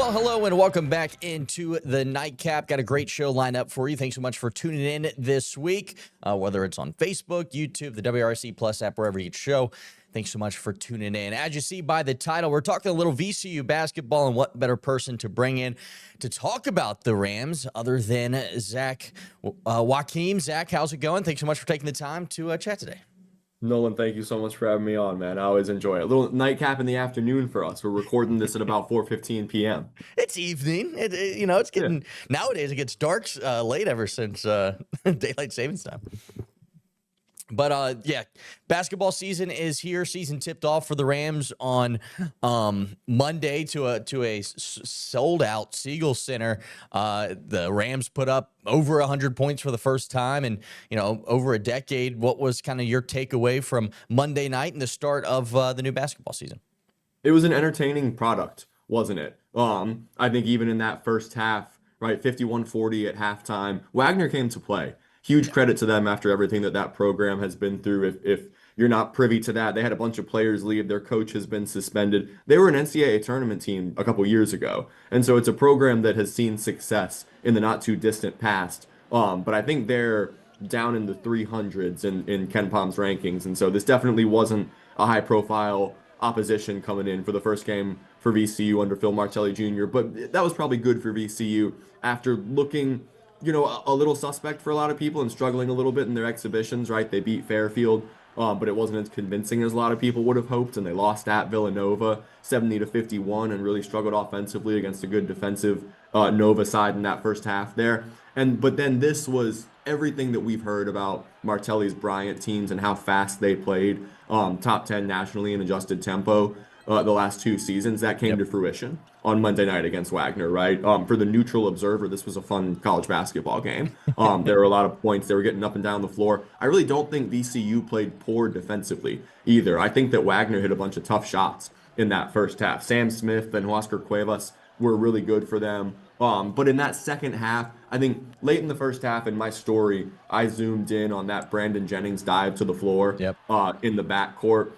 Well, hello and welcome back into the Nightcap. Got a great show lined up for you. Thanks so much for tuning in this week, whether it's on Facebook, YouTube, the WRC Plus app, wherever you get show. Thanks so much for tuning in. As you see by the title, we're talking a little VCU basketball, and what better person to bring in to talk about the Rams other than Zach Joachim. Zach, how's it going? Thanks so much for taking the time to chat today. Nolan, thank you so much for having me on, man. I always enjoy it. A little nightcap in the afternoon for us. We're recording this at about 4:15 p.m. It's evening. It's getting nowadays. It gets dark late ever since daylight savings time. But basketball season is here. Season tipped off for the Rams on Monday to a sold out Siegel Center. The Rams put up over 100 points for the first time in over a decade. What was kind of your takeaway from Monday night and the start of the new basketball season? It was an entertaining product, wasn't it? I think even in that first half, right, 51-40 at halftime, Wagner came to play. Huge credit to them after everything that program has been through. If you're not privy to that, they had a bunch of players leave. Their coach has been suspended. They were an NCAA tournament team a couple years ago. And so it's a program that has seen success in the not too distant past. But I think they're down in the 300s in Ken Palm's rankings. And so this definitely wasn't a high profile opposition coming in for the first game for VCU under Phil Martelli Jr. But that was probably good for VCU after looking a little suspect for a lot of people and struggling a little bit in their exhibitions, right? They beat Fairfield, but it wasn't as convincing as a lot of people would have hoped, and they lost at Villanova 70-51 and really struggled offensively against a good defensive Nova side in that first half there. But then this was everything that we've heard about Martelli's Bryant teams and how fast they played, top 10 nationally in adjusted tempo the last two seasons. That came to fruition on Monday night against Wagner, right? For the neutral observer, this was a fun college basketball game. There were a lot of points. They were getting up and down the floor. I really don't think VCU played poor defensively either. I think that Wagner hit a bunch of tough shots in that first half. Sam Smith and Huáscar Cuevas were really good for them. But in that second half, I think late in the first half in my story, I zoomed in on that Brandon Jennings dive to the floor in the backcourt.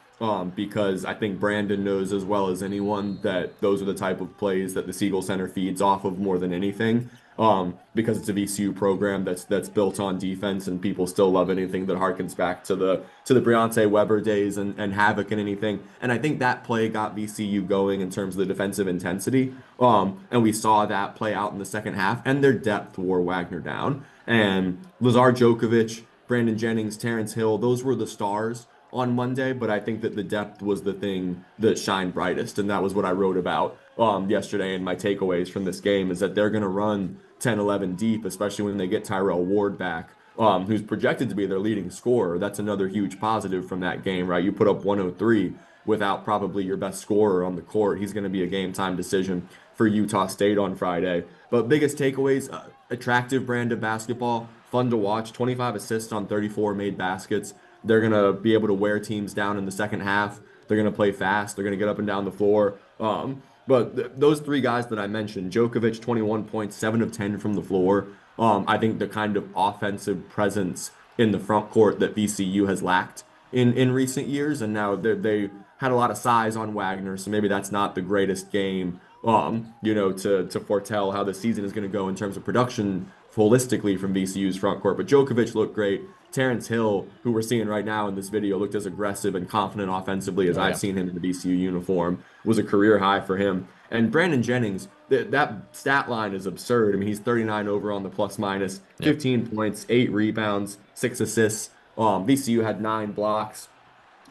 Because I think Brandon knows as well as anyone that those are the type of plays that the Siegel Center feeds off of more than anything. Because it's a VCU program that's built on defense, and people still love anything that harkens back to the Briante Weber days and Havoc and anything. And I think that play got VCU going in terms of the defensive intensity. And we saw that play out in the second half, and their depth wore Wagner down. And Lazar Djokovic, Brandon Jennings, Terrence Hill, those were the stars on Monday, but I think that the depth was the thing that shined brightest, and that was what I wrote about yesterday. And my takeaways from this game is that they're going to run 10-11 deep, especially when they get Tyrell Ward back, who's projected to be their leading scorer. That's another huge positive from that game, right? You put up 103 without probably your best scorer on the court. He's going to be a game-time decision for Utah State on Friday. But biggest takeaways, attractive brand of basketball, fun to watch, 25 assists on 34 made baskets. They're going to be able to wear teams down in the second half. They're going to play fast. They're going to get up and down the floor. But those three guys that I mentioned, Djokovic, 21 points, 7 of 10 from the floor. I think the kind of offensive presence in the front court that VCU has lacked in recent years. And now they had a lot of size on Wagner, so maybe that's not the greatest game, to foretell how the season is going to go in terms of production holistically from VCU's front court. But Djokovic looked great. Terrence Hill, who we're seeing right now in this video, looked as aggressive and confident offensively as I've seen him in the VCU uniform. Was a career high for him. And Brandon Jennings, that stat line is absurd. I mean, he's 39 over on the plus minus, 15 points, 8 rebounds, 6 assists. VCU had 9 blocks.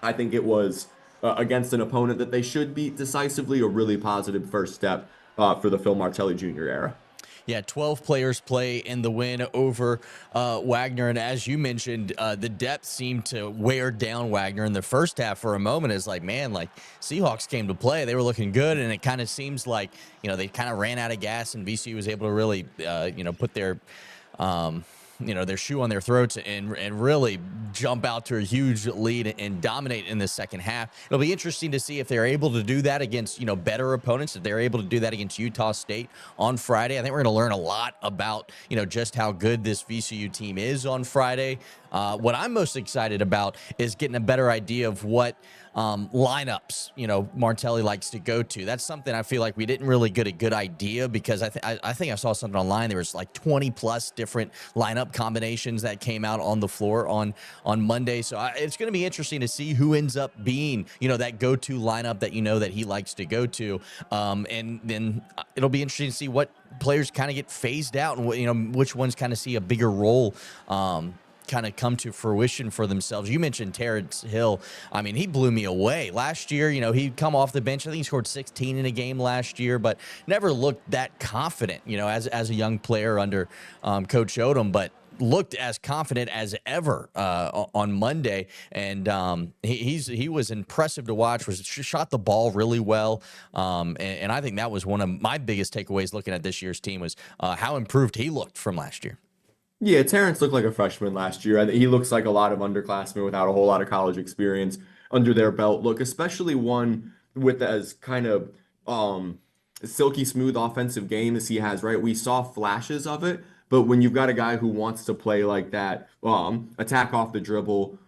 I think it was against an opponent that they should beat decisively, a really positive first step for the Phil Martelli Jr. era. Yeah, 12 players play in the win over Wagner. And as you mentioned, the depth seemed to wear down Wagner in the first half for a moment. It's like, man, Seahawks came to play. They were looking good. And it kind of seems like, they kind of ran out of gas, and VCU was able to really, put their their shoe on their throats and really jump out to a huge lead and dominate in the second half. It'll be interesting to see if they're able to do that against, better opponents, if they're able to do that against Utah State on Friday. I think we're going to learn a lot about, just how good this VCU team is on Friday. What I'm most excited about is getting a better idea of what lineups, Martelli likes to go to. That's something I feel like we didn't really get a good idea, because I think I saw something online. There was like 20 plus different lineup combinations that came out on the floor on Monday. So it's going to be interesting to see who ends up being, that go-to lineup that that he likes to go to. And then it'll be interesting to see what players kind of get phased out, and which ones kind of see a bigger role kind of come to fruition for themselves. You mentioned Terrence Hill. I mean, he blew me away last year. He'd come off the bench. I think he scored 16 in a game last year, but never looked that confident, as a young player under Coach Odom, but looked as confident as ever on Monday. And he was impressive to watch, shot the ball really well. And I think that was one of my biggest takeaways looking at this year's team, was how improved he looked from last year. Yeah, Terrence looked like a freshman last year. He looks like a lot of underclassmen without a whole lot of college experience under their belt. Look, especially one with as kind of silky smooth offensive game as he has, right? We saw flashes of it, but when you've got a guy who wants to play like that, attack off the dribble,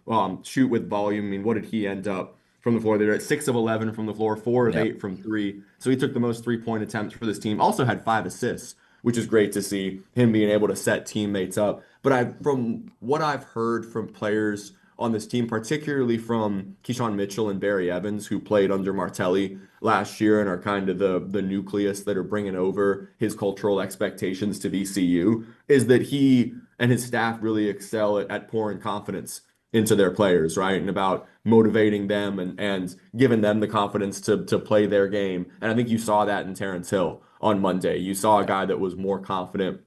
shoot with volume. I mean, what did he end up from the floor? They're at 6 of 11 from the floor, 4 of 8 from three. So he took the most 3-point attempts for this team. Also had 5 assists, which is great to see him being able to set teammates up. But from what I've heard from players on this team, particularly from Keyshawn Mitchell and Barry Evans, who played under Martelli last year and are kind of the nucleus that are bringing over his cultural expectations to VCU, is that he and his staff really excel at pouring confidence into their players, right? And about motivating them and giving them the confidence to play their game. And I think you saw that in Terrence Hill on Monday. You saw a guy that was more confident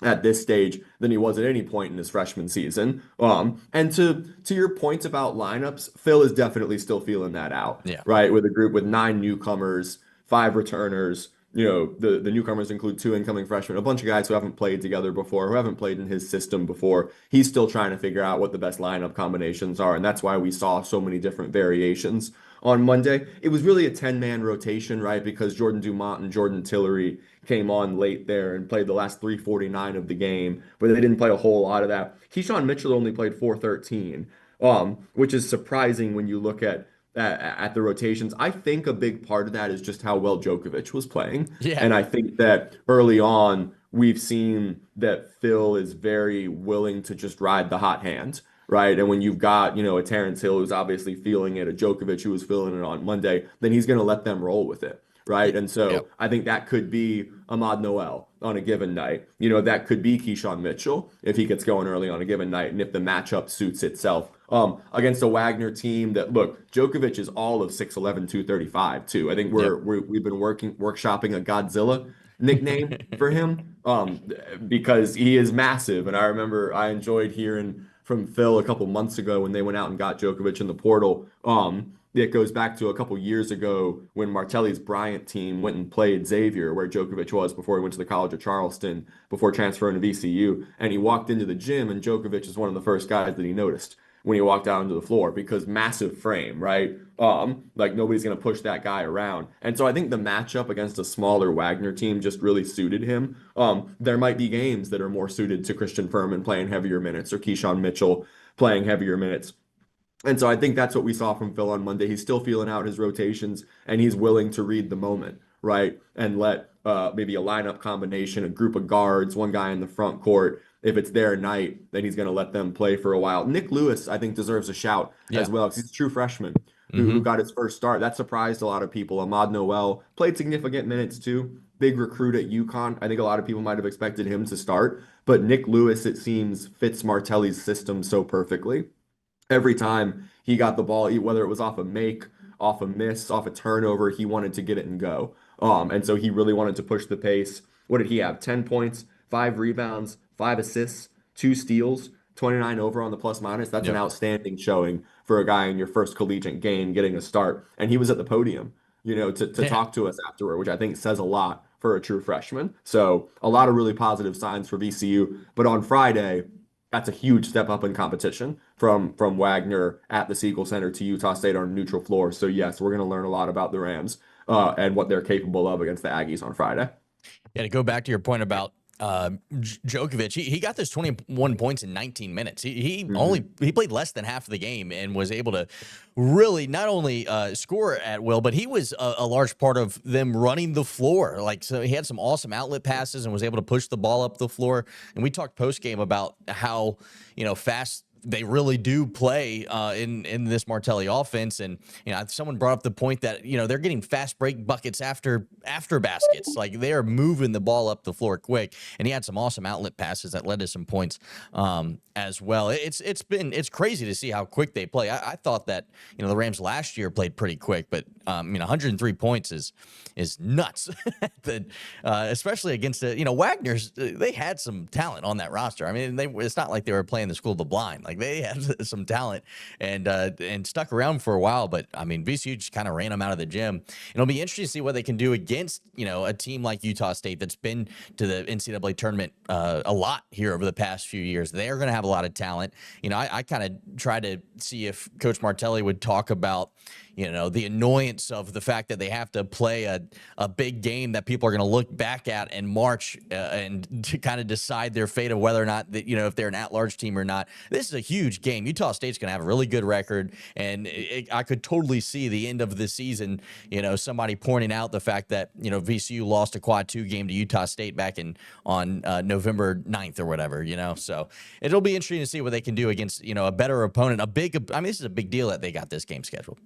at this stage than he was at any point in his freshman season. And to your point about lineups, Phil is definitely still feeling that out, right? With a group with 9 newcomers, 5 returners. The newcomers include 2 incoming freshmen, a bunch of guys who haven't played together before, who haven't played in his system before. He's still trying to figure out what the best lineup combinations are, and that's why we saw so many different variations on Monday. It was really a 10-man rotation, right? Because Jordan Dumont and Jordan Tillery came on late there and played the last 3:49 of the game, but they didn't play a whole lot of that. Keyshawn Mitchell only played 4:13, which is surprising when you look at the rotations. I think a big part of that is just how well Djokovic was playing. Yeah. And I think that early on, we've seen that Phil is very willing to just ride the hot hand, right? And when you've got, a Terrence Hill who's obviously feeling it, a Djokovic who was feeling it on Monday, then he's going to let them roll with it, right? And so I think that could be Ahmad Noel on a given night. That could be Keyshawn Mitchell if he gets going early on a given night and if the matchup suits itself. Against a Wagner team that, look, Djokovic is all of 6'11", 235 too. I think we've been workshopping a Godzilla nickname for him because he is massive. And I remember I enjoyed hearing from Phil a couple months ago when they went out and got Djokovic in the portal. It goes back to a couple years ago when Martelli's Bryant team went and played Xavier, where Djokovic was before he went to the College of Charleston, before transferring to VCU. And he walked into the gym, and Djokovic is one of the first guys that he noticed when he walked out onto the floor, because massive frame, right? Like nobody's going to push that guy around. And so I think the matchup against a smaller Wagner team just really suited him. There might be games that are more suited to Christian Furman playing heavier minutes or Keyshawn Mitchell playing heavier minutes. And so I think that's what we saw from Phil on Monday. He's still feeling out his rotations, and he's willing to read the moment, right? And let maybe a lineup combination, a group of guards, one guy in the front court. If it's their night, then he's going to let them play for a while. Nick Lewis, I think, deserves a shout as well, because he's a true freshman who got his first start. That surprised a lot of people. Ahmad Noel played significant minutes too. Big recruit at UConn. I think a lot of people might have expected him to start. But Nick Lewis, it seems, fits Martelli's system so perfectly. Every time he got the ball, whether it was off a make, off a miss, off a turnover, he wanted to get it and go. And so he really wanted to push the pace. What did he have? 10 points, 5 rebounds, 5 assists, 2 steals, 29 over on the plus minus. That's an outstanding showing for a guy in your first collegiate game getting a start. And he was at the podium, to talk to us afterward, which I think says a lot for a true freshman. So a lot of really positive signs for VCU. But on Friday, that's a huge step up in competition from Wagner at the Siegel Center to Utah State on a neutral floor. So yes, we're going to learn a lot about the Rams and what they're capable of against the Aggies on Friday. Yeah, to go back to your point about Djokovic, he got those 21 points in 19 minutes. Hmm. He played less than half of the game and was able to really not only score at will, but he was a large part of them running the floor. Like, so he had some awesome outlet passes and was able to push the ball up the floor. And we talked post game about how, fast they really do play in this Martelli offense. And someone brought up the point that they're getting fast break buckets after baskets. Like, they are moving the ball up the floor quick. And he had some awesome outlet passes that led to some points as well. It's crazy to see how quick they play. I thought that the Rams last year played pretty quick, but 103 points is nuts. Especially against Wagner's. They had some talent on that roster. I mean, it's not like they were playing the school of the blind. Like, they had some talent and stuck around for a while. But I mean, VCU just kind of ran them out of the gym. It'll be interesting to see what they can do against a team like Utah State that's been to the NCAA tournament a lot here over the past few years. They're going to have a lot of talent. I kind of tried to see if Coach Martelli would talk about the annoyance of the fact that they have to play a big game that people are going to look back at in March and to kind of decide their fate of whether or not that, if they're an at-large team or not. This is a huge game. Utah State's going to have a really good record, and I could totally see the end of the season, somebody pointing out the fact that, VCU lost a quad 2 game to Utah State back on November 9th or whatever, so it'll be interesting to see what they can do against, a better opponent, this is a big deal that they got this game scheduled.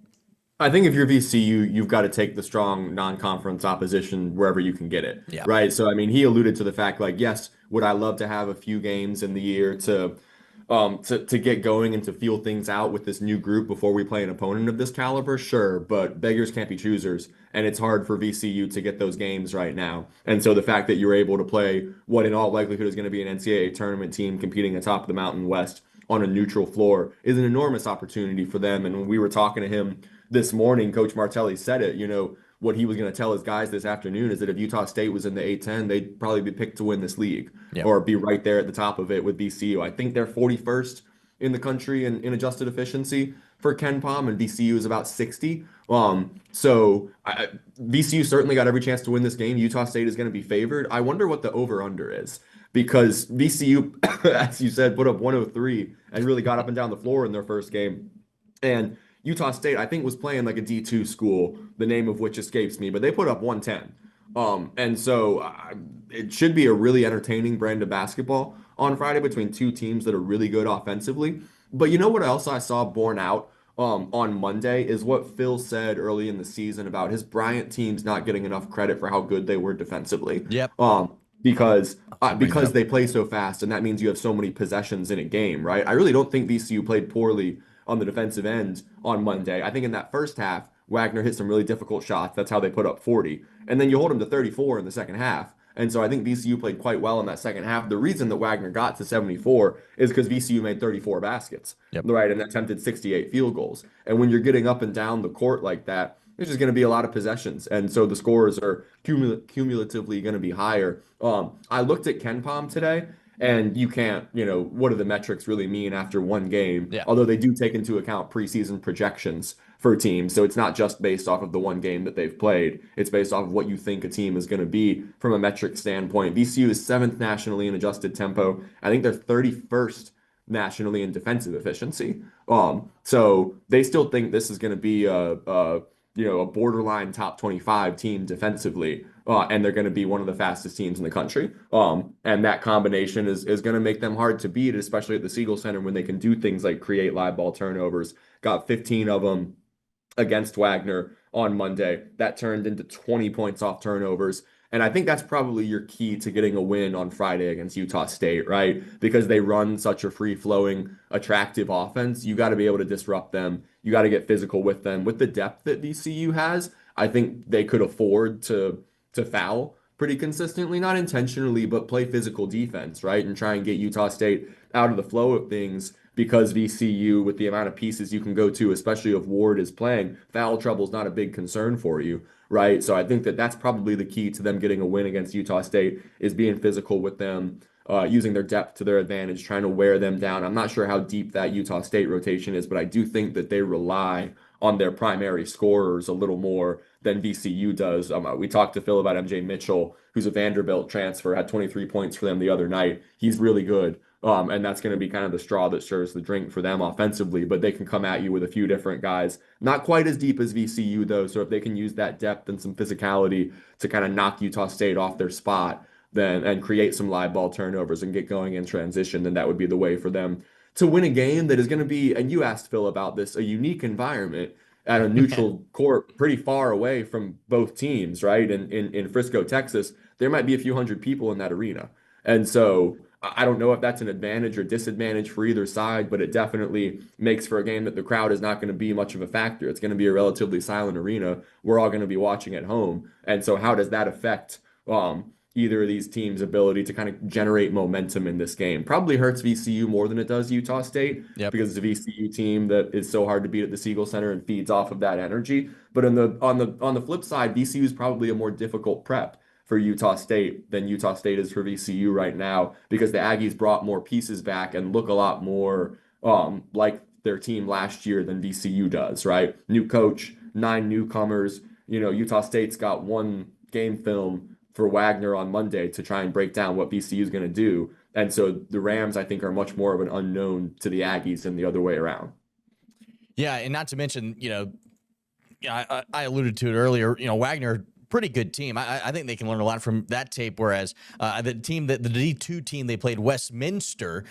I think if you're VCU, you've got to take the strong non-conference opposition wherever you can get it, Yeah. right? So, I mean, he alluded to the fact, like, yes, would I love to have a few games in the year to get going and to feel things out with this new group before we play an opponent of this caliber? Sure, but beggars can't be choosers, and it's hard for VCU to get those games right now. And so the fact that you're able to play what in all likelihood is going to be an NCAA tournament team competing atop of the Mountain West on a neutral floor is an enormous opportunity for them. And when we were talking to him this morning, Coach Martelli said it, what he was going to tell his guys this afternoon is that if Utah State was in the A-10, they'd probably be picked to win this league or be right there at the top of it with VCU. I think they're 41st in the country in adjusted efficiency for KenPom, and VCU is about 60. VCU certainly got every chance to win this game. Utah State is going to be favored. I wonder what the over-under is, because VCU, as you said, put up 103 and really got up and down the floor in their first game. And Utah State, I think, was playing like a D2 school, the name of which escapes me, but they put up 110. It should be a really entertaining brand of basketball on Friday between two teams that are really good offensively. But you know what else I saw borne out on Monday is what Phil said early in the season about his Bryant teams not getting enough credit for how good they were defensively. Yep. Because they play so fast, and that means you have so many possessions in a game, right? I really don't think VCU played poorly on the defensive end on Monday. I think in that first half, Wagner hit some really difficult shots. That's how they put up 40. And then you hold him to 34 in the second half. And so I think VCU played quite well in that second half. The reason that Wagner got to 74 is because VCU made 34 baskets, right, and attempted 68 field goals. And when you're getting up and down the court like that, there's just going to be a lot of possessions. And so the scores are cumulatively going to be higher. I looked at KenPom today, and you can't, what do the metrics really mean after one game? Yeah. Although they do take into account preseason projections for teams. So it's not just based off of the one game that they've played. It's based off of what you think a team is going to be from a metric standpoint. VCU is 7th nationally in adjusted tempo. I think they're 31st nationally in defensive efficiency. So they still think this is going to be a borderline top 25 team defensively, and they're going to be one of the fastest teams in the country. And that combination is going to make them hard to beat, especially at the Siegel Center when they can do things like create live ball turnovers. Got 15 of them against Wagner on Monday. That turned into 20 points off turnovers. And I think that's probably your key to getting a win on Friday against Utah State, right? Because they run such a free-flowing, attractive offense. You got to be able to disrupt them. You got to get physical with them. With the depth that VCU has, I think they could afford to foul pretty consistently, not intentionally, but play physical defense, right? And try and get Utah State out of the flow of things, because VCU, with the amount of pieces you can go to, especially if Ward is playing, foul trouble is not a big concern for you, right? So I think that that's probably the key to them getting a win against Utah State, is being physical with them, using their depth to their advantage, trying to wear them down. I'm not sure how deep that Utah State rotation is, but I do think that they rely on their primary scorers a little more than VCU does. We talked to Phil about MJ Mitchell, who's a Vanderbilt transfer, had 23 points for them the other night. He's really good. And that's going to be kind of the straw that stirs the drink for them offensively, but they can come at you with a few different guys. Not quite as deep as VCU, though. So if they can use that depth and some physicality to kind of knock Utah State off their spot, then and create some live ball turnovers and get going in transition, then that would be the way for them to win a game that is going to be, and you asked Phil about this, a unique environment at a neutral court pretty far away from both teams, right? In Frisco, Texas, there might be a few hundred people in that arena. And so I don't know if that's an advantage or disadvantage for either side, but it definitely makes for a game that the crowd is not going to be much of a factor. It's going to be a relatively silent arena. We're all going to be watching at home. And so how does that affect either of these teams' ability to kind of generate momentum in this game? Probably hurts VCU more than it does Utah State, because it's a VCU team that is so hard to beat at the Siegel Center and feeds off of that energy. But on the flip side, VCU is probably a more difficult prep for Utah State than Utah State is for VCU right now, because the Aggies brought more pieces back and look a lot more like their team last year than VCU does, right? New coach, 9 newcomers. Utah State's got one game film for Wagner on Monday to try and break down what VCU is going to do. And so the Rams, I think, are much more of an unknown to the Aggies than the other way around. Yeah, and not to mention, I alluded to it earlier, Wagner, pretty good team. I think they can learn a lot from that tape. Whereas the D2 team, they played Westminster,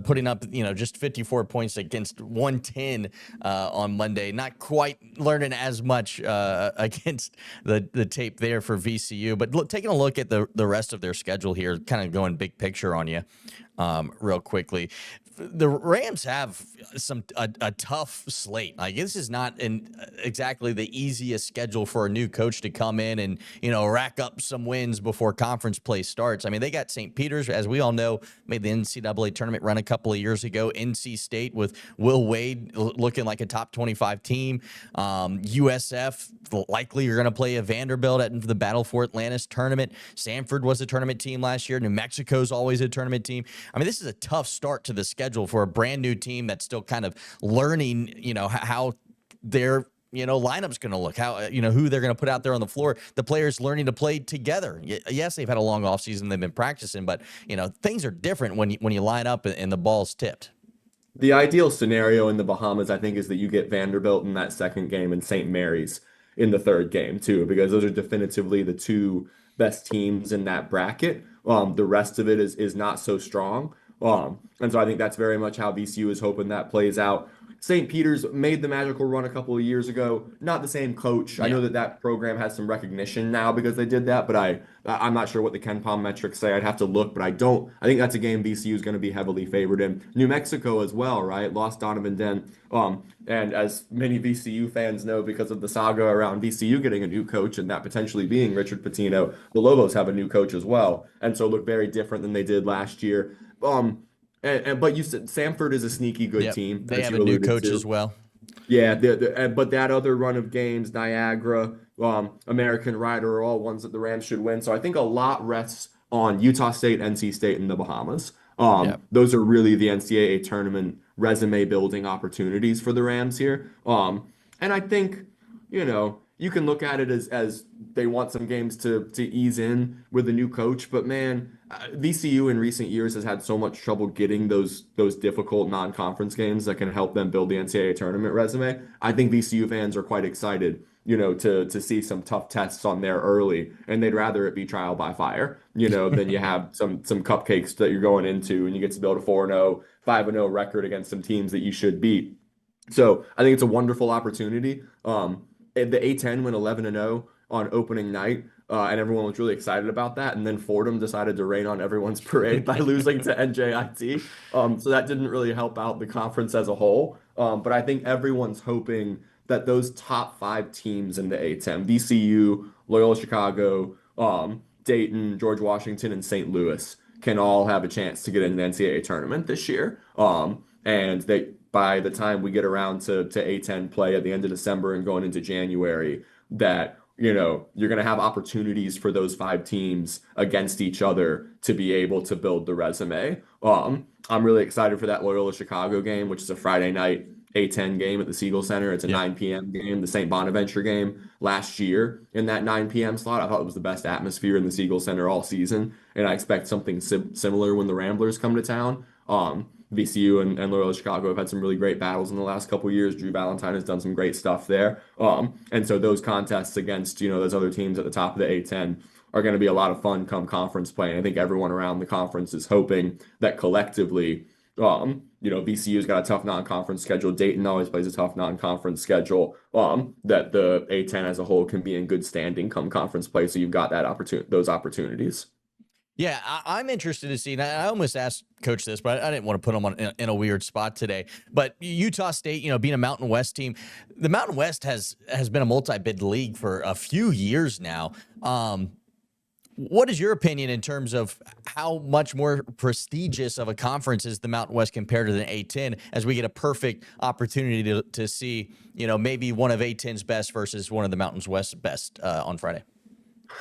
putting up just 54 points against 110 on Monday. Not quite learning as much against the tape there for VCU. But taking a look at the rest of their schedule here, kind of going big picture on you real quickly. The Rams have a tough slate. Like, this is not exactly the easiest schedule for a new coach to come in and rack up some wins before conference play starts. I mean, they got St. Peter's, as we all know, made the NCAA tournament run a couple of years ago. NC State with Will Wade looking like a top 25 team. USF likely you're going to play a Vanderbilt at the Battle for Atlantis tournament. Samford was a tournament team last year. New Mexico's always a tournament team. I mean, this is a tough start to the schedule for a brand new team that's still kind of learning, how their lineup's going to look, how who they're going to put out there on the floor. The players learning to play together. Yes, they've had a long offseason, they've been practicing, but things are different when you line up and the ball's tipped. The ideal scenario in the Bahamas, I think, is that you get Vanderbilt in that second game and St. Mary's in the third game too, because those are definitively the two best teams in that bracket. The rest of it is not so strong. And so I think that's very much how VCU is hoping that plays out. St. Peter's made the magical run a couple of years ago. Not the same coach. Yeah. I know that program has some recognition now because they did that, but I'm not sure what the KenPom metrics say. I'd have to look, but I think that's a game VCU is going to be heavily favored in. New Mexico as well, right? Lost Donovan Dent. And as many VCU fans know, because of the saga around VCU getting a new coach and that potentially being Richard Pitino, the Lobos have a new coach as well, and so look very different than they did last year. But you said Samford is a sneaky good team. They have a new coach as well. Yeah, but that other run of games, Niagara, American Rider, are all ones that the Rams should win. So I think a lot rests on Utah State, NC State, and the Bahamas. Those are really the NCAA tournament resume building opportunities for the Rams here. And I think, you can look at it as they want some games to ease in with the new coach, but man, VCU in recent years has had so much trouble getting those difficult non-conference games that can help them build the NCAA tournament resume. I think VCU fans are quite excited, to see some tough tests on there early, and they'd rather it be trial by fire, than you have some cupcakes that you're going into and you get to build a 4-0, 5-0 record against some teams that you should beat. So I think it's a wonderful opportunity. The A10 went 11-0 on opening night, and everyone was really excited about that. And then Fordham decided to rain on everyone's parade by losing to NJIT. So that didn't really help out the conference as a whole. But I think everyone's hoping that those top 5 teams in the A10, VCU, Loyola Chicago, Dayton, George Washington, and St. Louis, can all have a chance to get in the NCAA tournament this year. And by the time we get around to A10 play at the end of December and going into January, that you're going to have opportunities for those 5 teams against each other to be able to build the resume. I'm really excited for that Loyola Chicago game, which is a Friday night A10 game at the Siegel Center. It's a Yep. 9 p.m. game, the St. Bonaventure game last year in that 9 p.m. slot. I thought it was the best atmosphere in the Siegel Center all season, and I expect something similar when the Ramblers come to town. VCU and Loyola Chicago have had some really great battles in the last couple of years. Drew Valentine has done some great stuff there. And so those contests against, those other teams at the top of the A10 are going to be a lot of fun come conference play. And I think everyone around the conference is hoping that collectively, VCU's got a tough non-conference schedule. Dayton always plays a tough non-conference schedule. That the A10 as a whole can be in good standing come conference play. So you've got those opportunities. Yeah, I'm interested to see. And I almost asked Coach this, but I didn't want to put him in a weird spot today. But Utah State, being a Mountain West team, the Mountain West has been a multi-bid league for a few years now. What is your opinion in terms of how much more prestigious of a conference is the Mountain West compared to the A10 as we get a perfect opportunity to see, maybe one of A10's best versus one of the Mountain West's best on Friday?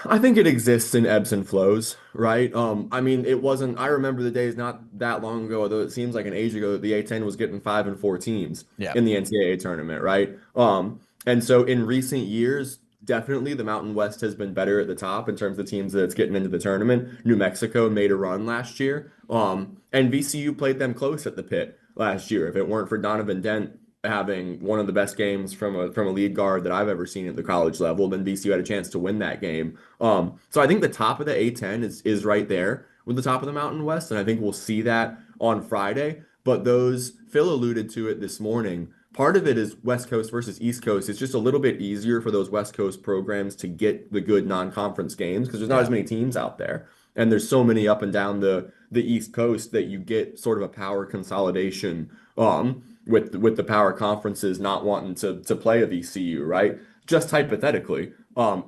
I think it exists in ebbs and flows, right? I mean, I remember the days not that long ago, though it seems like an age ago, that the A10 was getting 5 and 4 teams Yeah. in the NCAA tournament, right? And so in recent years, definitely the Mountain West has been better at the top in terms of teams that it's getting into the tournament. New Mexico made a run last year. And VCU played them close at the pit last year. If it weren't for Donovan Dent having one of the best games from a lead guard that I've ever seen at the college level, then VCU had a chance to win that game. So I think the top of the A10 is right there with the top of the Mountain West, and I think we'll see that on Friday. But Phil alluded to it this morning. Part of it is West Coast versus East Coast. It's just a little bit easier for those West Coast programs to get the good non-conference games because there's not as many teams out there. And there's so many up and down the East Coast that you get sort of a power consolidation with the power conferences not wanting to play a VCU, right? Just hypothetically,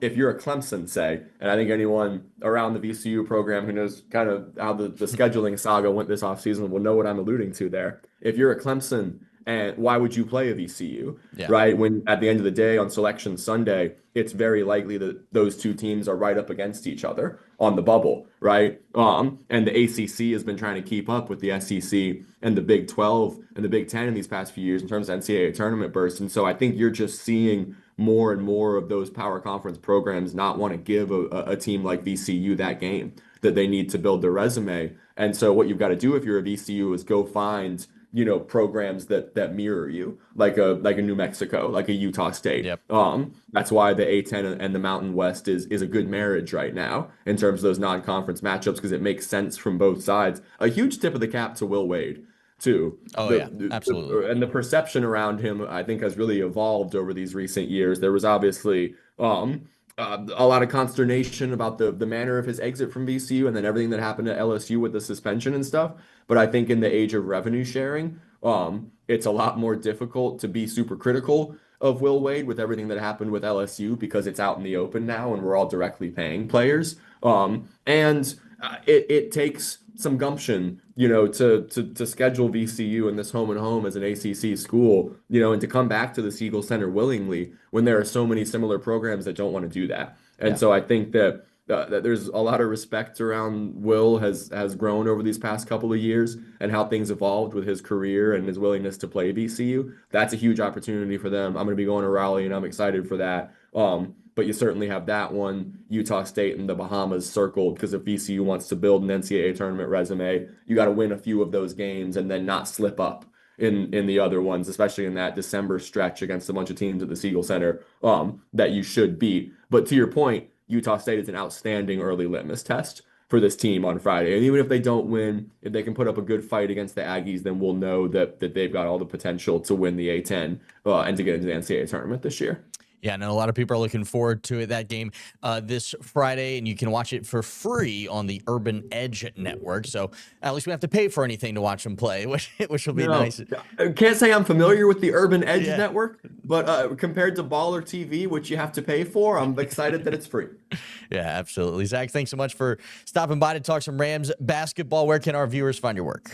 if you're a Clemson, say, and I think anyone around the VCU program who knows kind of how the scheduling saga went this offseason will know what I'm alluding to there. If you're a Clemson, and why would you play a VCU, right? When at the end of the day on Selection Sunday, it's very likely that those two teams are right up against each other on the bubble, right? And the ACC has been trying to keep up with the SEC and the Big 12 and the Big 10 in these past few years in terms of NCAA tournament bursts. And so I think you're just seeing more and more of those power conference programs not want to give a team like VCU that game that they need to build their resume. And so what you've got to do if you're a VCU is go find programs that mirror you, like a New Mexico, like a Utah State. Yep. That's why the A10 and the Mountain West is a good marriage right now in terms of those non-conference matchups because it makes sense from both sides. A huge tip of the cap to Will Wade, too. Oh, absolutely. And the perception around him, I think, has really evolved over these recent years. There was obviously a lot of consternation about the manner of his exit from VCU and then everything that happened at LSU with the suspension and stuff. But I think in the age of revenue sharing, it's a lot more difficult to be super critical of Will Wade with everything that happened with LSU because it's out in the open now and we're all directly paying players. It takes some gumption, to schedule VCU in this home and home as an ACC school, and to come back to the Siegel Center willingly when there are so many similar programs that don't want to do that. And so I think that there's a lot of respect around Will has grown over these past couple of years and how things evolved with his career and his willingness to play VCU. That's a huge opportunity for them. I'm going to be going to Raleigh and I'm excited for that. But you certainly have that one, Utah State and the Bahamas circled because if VCU wants to build an NCAA tournament resume, you got to win a few of those games and then not slip up in the other ones, especially in that December stretch against a bunch of teams at the Siegel Center that you should beat. But to your point, Utah State is an outstanding early litmus test for this team on Friday. And even if they don't win, if they can put up a good fight against the Aggies, then we'll know that they've got all the potential to win the A10 and to get into the NCAA tournament this year. Yeah, and a lot of people are looking forward to it, that game this Friday, and you can watch it for free on the Urban Edge network. So at least we have to pay for anything to watch them play, which will be nice. I can't say I'm familiar with the Urban Edge network, but compared to Baller TV, which you have to pay for, I'm excited that it's free. Yeah, absolutely. Zach, thanks so much for stopping by to talk some Rams basketball. Where can our viewers find your work?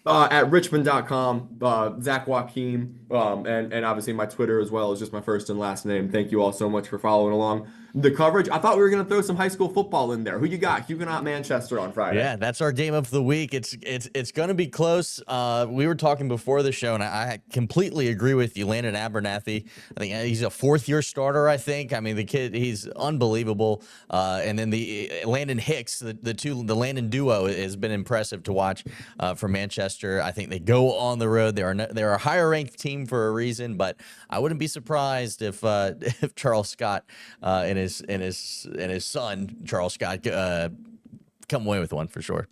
At richmond.com, Zach Joachim, and obviously my Twitter as well is just my first and last name. Thank you all so much for following along. The coverage, I thought we were going to throw some high school football in there. Who you got? Huguenot Manchester on Friday. Yeah, that's our game of the week. It's going to be close. We were talking before the show, and I completely agree with you. Landon Abernathy, I think he's a fourth-year starter, I think. I mean, the kid, he's unbelievable. And then the Landon Hicks, the Landon duo has been impressive to watch for Manchester. I think they go on the road. They're a higher-ranked team for a reason, but I wouldn't be surprised if Charles Scott and his son Charles Scott come away with one for sure.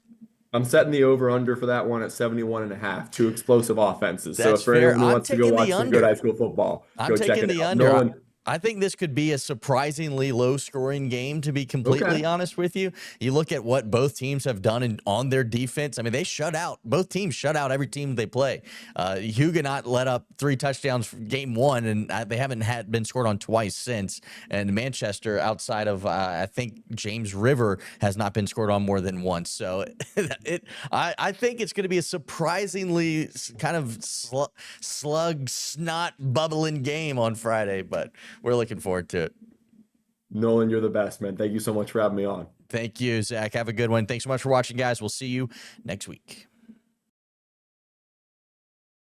I'm setting the over-under for that one at 71.5. Two explosive offenses. That's so for fair. anyone who I'm wants to go taking watch the some good under. high school football, I'm go check taking it the out. under. Nolan, I think this could be a surprisingly low-scoring game, to be completely honest with you. You look at what both teams have done on their defense. I mean, both teams shut out every team they play. Huguenot let up 3 touchdowns for game 1, and they haven't been scored on twice since. And Manchester, outside of, I think, James River, has not been scored on more than once. So I think it's going to be a surprisingly kind of slug, snot, bubbling game on Friday, but we're looking forward to it. Nolan, you're the best, man. Thank you so much for having me on. Thank you, Zach. Have a good one. Thanks so much for watching, guys. We'll see you next week.